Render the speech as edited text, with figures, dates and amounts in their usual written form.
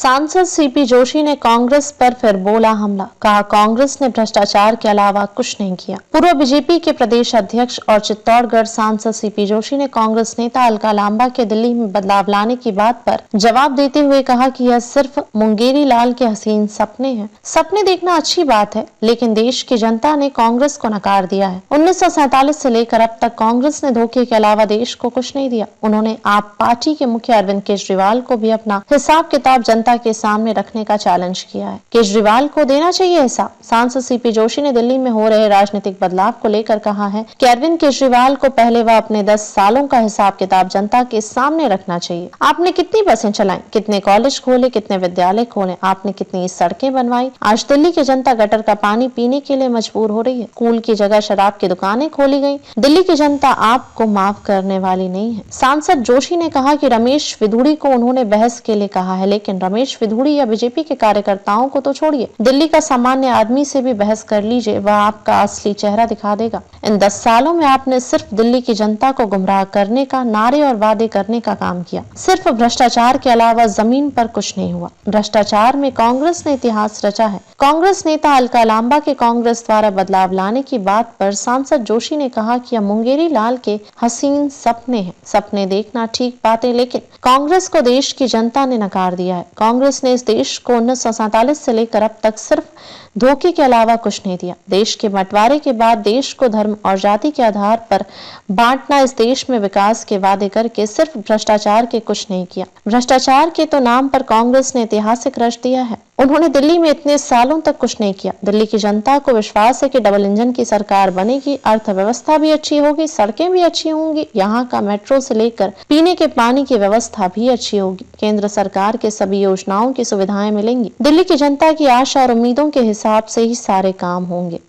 सांसद सीपी जोशी ने कांग्रेस पर फिर बोला हमला। कहा, कांग्रेस ने भ्रष्टाचार के अलावा कुछ नहीं किया। पूर्व बीजेपी के प्रदेश अध्यक्ष और चित्तौड़गढ़ सांसद सीपी जोशी ने कांग्रेस नेता अलका लांबा के दिल्ली में बदलाव लाने की बात पर जवाब देते हुए कहा कि यह सिर्फ मुंगेरी लाल के हसीन सपने हैं। सपने देखना अच्छी बात है, लेकिन देश की जनता ने कांग्रेस को नकार दिया है। 1947 से लेकर अब तक कांग्रेस ने धोखे के अलावा देश को कुछ नहीं दिया। उन्होंने आप पार्टी के मुखिया अरविंद केजरीवाल को भी अपना हिसाब किताब जनता के सामने रखने का चैलेंज किया है। केजरीवाल को देना चाहिए हिसाब। सांसद सीपी जोशी ने दिल्ली में हो रहे राजनीतिक बदलाव को लेकर कहा है कि अरविंद केजरीवाल को पहले वह अपने 10 सालों का हिसाब किताब जनता के सामने रखना चाहिए। आपने कितनी बसें चलाई, कितने कॉलेज खोले, कितने विद्यालय खोले, आपने कितनी सड़कें बनवाई। आज दिल्ली की जनता गटर का पानी पीने के लिए मजबूर हो रही है। स्कूल की जगह शराब की दुकानें खोली गई। दिल्ली की जनता आपको माफ करने वाली नहीं है। सांसद जोशी ने कहा कि रमेश विधुड़ी को उन्होंने बहस के लिए कहा है, लेकिन रमेश विधुड़ी या बीजेपी के कार्यकर्ताओं को तो छोड़िए, दिल्ली का सामान्य आदमी से भी बहस कर लीजिए, वह आपका असली चेहरा दिखा देगा। इन 10 सालों में आपने सिर्फ दिल्ली की जनता को गुमराह करने का, नारे और वादे करने का काम किया। सिर्फ भ्रष्टाचार के अलावा जमीन पर कुछ नहीं हुआ। भ्रष्टाचार में कांग्रेस ने इतिहास रचा है। कांग्रेस नेता अलका लांबा के कांग्रेस द्वारा बदलाव लाने की बात पर सांसद जोशी ने कहा कि यह मुंगेरी लाल के हसीन सपने हैं। सपने देखना ठीक बात है, लेकिन कांग्रेस को देश की जनता ने नकार दिया है। कांग्रेस ने इस देश को 1947 से लेकर अब तक सिर्फ धोखे के अलावा कुछ नहीं दिया। देश के बंटवारे के बाद देश को धर्म और जाति के आधार पर बांटना, इस देश में विकास के वादे करके सिर्फ भ्रष्टाचार के कुछ नहीं किया। भ्रष्टाचार के तो नाम पर कांग्रेस ने ऐतिहासिक रच दिया है। उन्होंने दिल्ली में इतने सालों तक कुछ नहीं किया। दिल्ली की जनता को विश्वास है कि डबल इंजन की सरकार बनेगी, अर्थव्यवस्था भी अच्छी होगी, सड़कें भी अच्छी होंगी, यहाँ का मेट्रो से लेकर पीने के पानी की व्यवस्था भी अच्छी होगी, केंद्र सरकार के सभी योजनाओं की सुविधाएं मिलेंगी। दिल्ली की जनता की आशा और उम्मीदों के हिसाब से ही सारे काम होंगे।